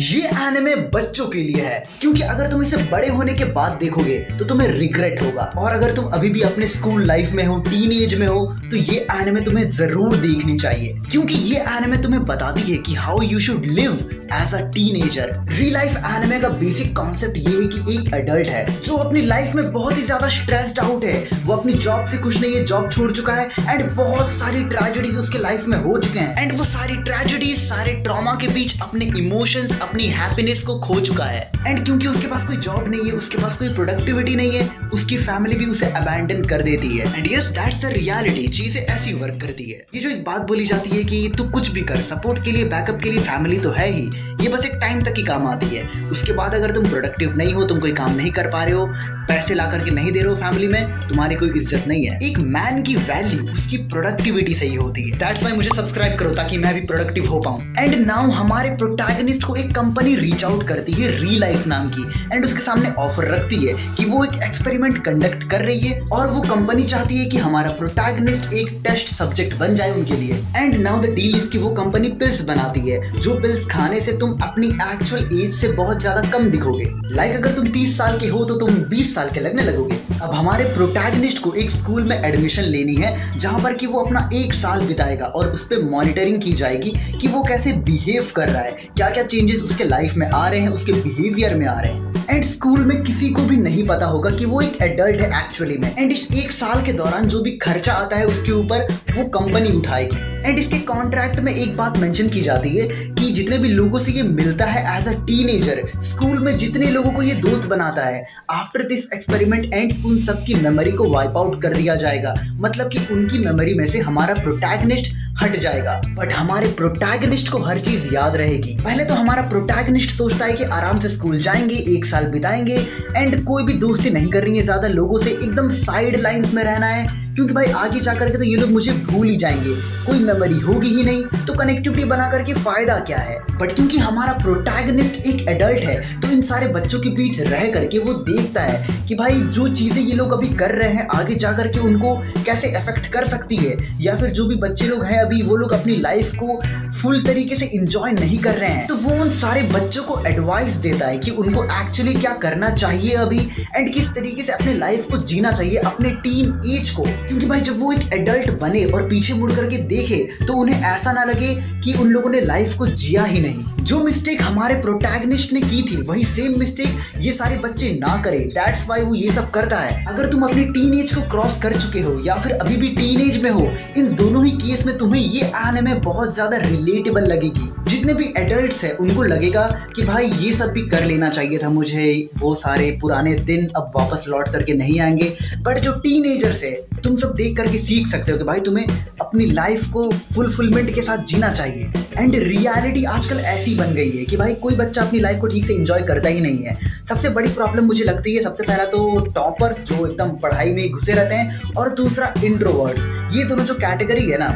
ये एनिमे बच्चों के लिए है, क्योंकि अगर तुम इसे बड़े होने के बाद देखोगे तो तुम्हें रिग्रेट होगा। और अगर तुम अभी भी अपने स्कूल लाइफ में हो, टीन एज में हो, तो ये एनिमे तुम्हें जरूर देखनी चाहिए, क्योंकि ये एनिमे तुम्हें बताती है कि how you should live as a teenager. Real life anime का बेसिक कॉन्सेप्ट ये है कि एक एडल्ट है जो अपनी लाइफ में बहुत ही ज्यादा स्ट्रेस्ड आउट है। वो अपनी जॉब से खुश नहीं है, जॉब छोड़ चुका है एंड बहुत सारी ट्रेजेडीज उसके लाइफ में हो चुके हैं। एंड वो सारी ट्रेजेडीज, सारे ट्रॉमा के बीच अपने इमोशंस, अपनी हैप्पीनेस को खो चुका है। एंड क्योंकि उसके पास कोई जॉब नहीं है, उसके पास कोई प्रोडक्टिविटी नहीं है, उसकी फैमिली भी उसे अबैंडन कर देती है। And yes, that's the reality. चीजें ऐसी वर्क करती है। ये जो एक बात बोली जाती है कि तू कुछ भी कर, सपोर्ट के लिए, बैकअप के लिए फैमिली तो है ही, ये बस एक टाइम तक ही काम आती है। उसके बाद अगर तुम प्रोडक्टिव नहीं हो, तुम कोई काम नहीं कर पा रहे हो, पैसे ला करके नहीं दे रहे हो फैमिली में, तुम्हारी कोई इज्जत नहीं है। एक मैन की वैल्यू उसकी प्रोडक्टिविटी से ही होती है। दैट्स व्हाई मुझे सब्सक्राइब करो ताकि मैं भी प्रोडक्टिव हो पाऊं। एंड नाउ हमारे प्रोटैगनिस्ट को एक कंपनी रीच आउट करती है, री लाइफ नाम की, एंड उसके सामने ऑफर रखती है कि वो एक एक्सपेरिमेंट कंडक्ट कर रही है और वो कंपनी चाहती है कि हमारा प्रोटैगनिस्ट एक टेस्ट सब्जेक्ट बन जाए उनके लिए। And now the deal is कि वो कंपनी पिल्स बनाती है, जो पिल्स खाने से तुम अपनी एक्चुअल एज से बहुत ज्यादा कम दिखोगे। लाइक अगर तुम 30 साल के हो तो तुम 20 साल के लगने लगोगे। अब हमारे प्रोटैगनिस्ट को एक स्कूल में एडमिशन लेनी है जहां पर कि वो अपना 1 साल बिताएगा और उस पर मॉनिटरिंग की जाएगी कि वो कैसे बिहेव कर रहा है, क्या क्या चेंजेस उसके लाइफ में आ रहे हैं, उसके बिहेवियर में आ रहे हैं। एंड स्कूल में किसी को भी नहीं पता होगा कि वो एक एडल्ट है एक्चुअली में। एंड इस 1 साल के दौरान जो भी खर्चा आता है उसके ऊपर वो कंपनी उठाएगी। एंड इसके कॉन्ट्रैक्ट में एक बात मेंशन की जाती है कि जितने भी लोगों से ये मिलता है एज अ टीनेजर, स्कूल में जितने लोगों को ये दोस्त बनाता है, आफ्टर दिस एक्सपेरिमेंट एंड्स उन सबकी मेमोरी को वाइप आउट कर दिया जाएगा। मतलब कि उनकी मेमोरी में से हमारा प्रोटैगनिस्ट हट जाएगा। बट हमारे प्रोटैगनिस्ट को हर चीज याद रहेगी। पहले तो हमारा प्रोटैगनिस्ट सोचता है कि आराम से स्कूल जाएंगे, 1 साल बिताएंगे एंड कोई भी दोस्ती नहीं करनी है ज्यादा लोगों से, एकदम साइड लाइंस में रहना है, क्योंकि भाई आगे जाकर के तो ये लोग मुझे भूल ही जाएंगे, कोई मेमोरी होगी ही नहीं, तो कनेक्टिविटी बना करके फायदा क्या है। बट क्योंकि हमारा प्रोटैगनिस्ट एक एडल्ट है तो इन सारे बच्चों के बीच रह करके वो देखता है कि भाई जो चीजें ये लोग अभी कर रहे हैं आगे जा करके उनको कैसे अफेक्ट कर सकती है, या फिर जो भी बच्चे लोग हैं अभी वो लोग अपनी लाइफ को फुल तरीके से इंजॉय नहीं कर रहे हैं, तो वो उन सारे बच्चों को एडवाइस देता है कि उनको एक्चुअली क्या करना चाहिए अभी एंड किस तरीके से अपने लाइफ को जीना चाहिए, अपने टीन एज को। क्योंकि भाई जब वो एक एडल्ट बने और पीछे मुड़ करके देखे तो उन्हें ऐसा ना लगे कि उन लोगों ने लाइफ को जिया ही नहीं। जो मिस्टेक हमारे प्रोटैगनिस्ट ने की थी वही सेम मिस्टेक ये सारे बच्चे ना करें। दैट्स व्हाई वो ये सब करता है। अगर तुम अपनी टीन एज को क्रॉस कर चुके हो या फिर अभी भी टीन एज में हो, इन दोनों ही केस में तुम्हें ये एनिमे बहुत ज्यादा रिलेटेबल लगेगी। जितने भी एडल्ट्स हैं उनको लगेगा कि भाई ये सब भी कर लेना चाहिए था मुझे, वो सारे पुराने दिन अब वापस लौट करके नहीं आएंगे। बट जो टीनेजर्स है तुम सब देख करके सीख सकते हो कि भाई तुम्हें अपनी लाइफ को फुलफिलमेंट के साथ जीना चाहिए। एंड रियलिटी आजकल ऐसी बन गई है कि भाई कोई बच्चा अपनी लाइफ को ठीक से एंजॉय करता ही नहीं है। सबसे बड़ी प्रॉब्लम मुझे लगती है, सबसे पहला तो टॉपर्स जो एकदम पढ़ाई में घुसे रहते हैं, और दूसरा इंट्रोवर्ट्स। ये दोनों जो कैटेगरी है ना,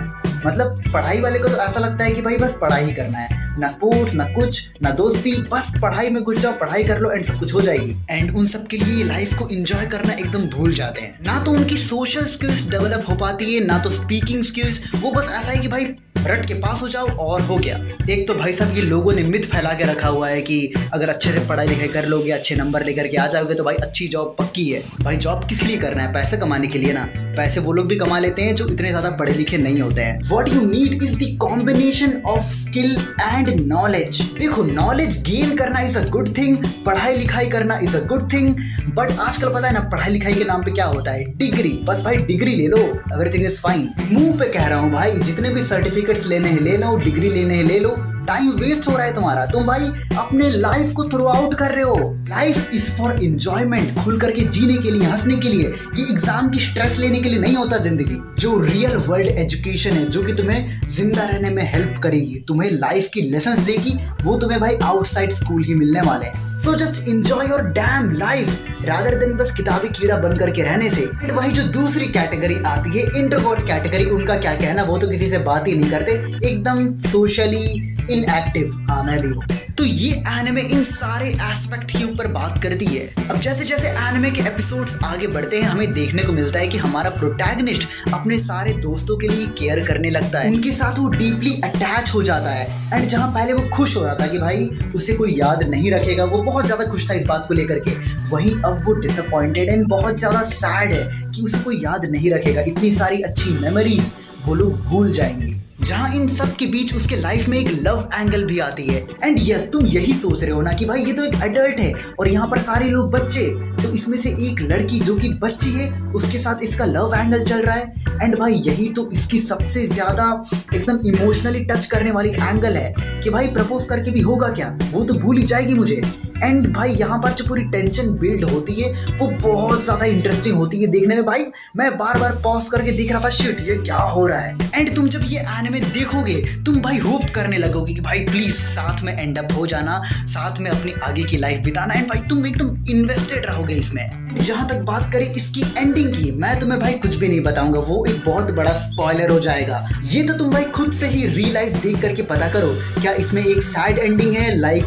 मतलब पढ़ाई वाले को तो ऐसा लगता है कि भाई बस पढ़ाई ही करना है, ना स्पोर्ट्स ना कुछ ना दोस्ती, बस पढ़ाई में घुस जाओ, पढ़ाई कर लो एंड सब कुछ हो जाएगी। एंड उन सब के लिए लाइफ को एंजॉय करना एकदम भूल जाते हैं। ना तो उनकी सोशल स्किल्स डेवलप हो पाती है, ना तो स्पीकिंग स्किल्स। वो बस ऐसा है कि भाई रट के पास हो जाओ और हो गया। एक तो भाई साहब ये लोगों ने मिथ फैला के रखा हुआ है कि अगर अच्छे से पढ़ाई लिखाई कर लोगे, अच्छे नंबर लेकर के आ जाओगे तो भाई अच्छी जॉब पक्की है। भाई जॉब किस लिए करना है? पैसे कमाने के लिए ना। पैसे वो लोग भी कमा लेते हैं जो इतने ज्यादा पढ़े लिखे नहीं होते हैं। What you need is the combination of skill and knowledge. देखो, नॉलेज गेन करना इज अ गुड थिंग, पढ़ाई लिखाई करना is a good thing, but आजकल पता है ना पढ़ाई लिखाई के नाम पे क्या होता है? डिग्री। बस भाई डिग्री ले लो, एवरीथिंग इज फाइन। मुंह पे कह रहा हूँ भाई, जितने भी सर्टिफिकेट्स लेने हैं ले लो, डिग्री लेने हैं ले लो। टाइम वेस्ट हो रहा है तुम्हारा। तुम भाई अपने लाइफ को थ्रू आउट कर रहे हो। लाइफ इज फॉर एंजॉयमेंट, खुल करके जीने के लिए, हंसने के लिए। ये एग्जाम की स्ट्रेस लेने के लिए नहीं होता जिंदगी। जो रियल वर्ल्ड एजुकेशन है, जो कि तुम्हें जिंदा रहने में हेल्प करेगी, तुम्हें लाइफ की लेसन्स देगी, वो तुम्हें भाई आउटसाइड स्कूल ही मिलने वाले हैं। So just enjoy your damn life rather than बस किताबी कीड़ा बन करके रहने से। एंड वही जो दूसरी कैटेगरी आती है, इंट्रोवर्ट कैटेगरी, उनका क्या कहना, वो तो किसी से बात ही नहीं करते, एकदम सोशली इनएक्टिव। हाँ, मैं भी हूँ। तो ये एनिमे इन सारे एस्पेक्ट के ऊपर बात करती है। अब जैसे जैसे एनिमे के एपिसोड्स आगे बढ़ते हैं हमें देखने को मिलता है कि हमारा प्रोटैगनिस्ट अपने सारे दोस्तों के लिए केयर करने लगता है, उनके साथ वो डीपली अटैच हो जाता है। एंड जहाँ पहले वो खुश हो रहा था कि भाई उसे कोई याद नहीं रखेगा, वो बहुत ज्यादा खुश था इस बात को लेकर के, वहीं अब वो डिसअपॉइंटेड एंड बहुत ज्यादा सैड है कि उसे कोई याद नहीं रखेगा। इतनी सारी अच्छी मेमोरीज वो लोग भूल जाएंगे। जहाँ इन सब के बीच उसके लाइफ में एक लव एंगल भी आती है। एंड यस, तुम यही सोच रहे हो ना कि भाई ये तो एक एडल्ट है और यहाँ पर सारे लोग बच्चे, तो इसमें से एक लड़की जो कि बच्ची है उसके साथ इसका लव एंगल चल रहा है। एंड भाई यही तो इसकी सबसे ज्यादा एकदम इमोशनली टच करने वाली एंगल है कि भाई प्रपोज करके भी होगा क्या, वो तो भूल ही जाएगी मुझे। एंड भाई यहाँ पर जो पूरी टेंशन बिल्ड होती है वो बहुत ज्यादा इंटरेस्टिंग होती है देखने में। भाई मैं बार बार पॉज करके देख रहा था, शिट ये क्या हो रहा है। एंड तुम जब ये एनिमे देखोगे तुम भाई होप करने लगोगे कि भाई प्लीज साथ में एंड अप हो जाना, साथ में अपनी आगे की लाइफ बिताना। एंड भाई तुम एकदम इन्वेस्टेड रहोगे इसमें। जहां तक बात करें इसकी एंडिंग की, मैं तुम्हें भाई कुछ भी नहीं बताऊंगा, वो एक बहुत बड़ा स्पॉइलर हो जाएगा। ये तो तुम भाई खुद से ही रियल लाइफ देख करके पता करो, क्या इसमें एक सैड एंडिंग है लाइक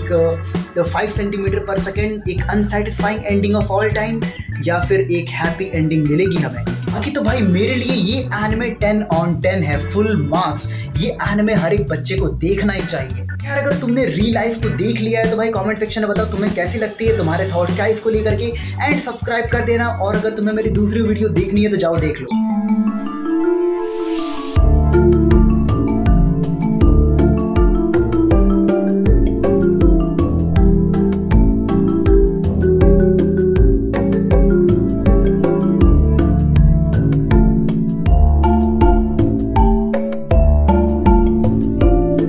5 सेंटीमीटर पर सेकेंड, एक unsatisfying ending of all time, या फिर एक हैप्पी एंडिंग मिलेगी हमें। बाकी तो भाई मेरे लिए ये एनिमे 10 on 10 है, फुल मार्क्स। ये एनिमे हर एक बच्चे को देखना ही चाहिए। यार अगर तुमने रियल लाइफ को देख लिया है तो भाई कमेंट सेक्शन में बताओ तुम्हें कैसी लगती है, तुम्हारे थॉट्स क्या इसको लेकर के, एंड सब्सक्राइब कर देना। और अगर तुम्हें मेरी दूसरी वीडियो देखनी है तो जाओ देख लो।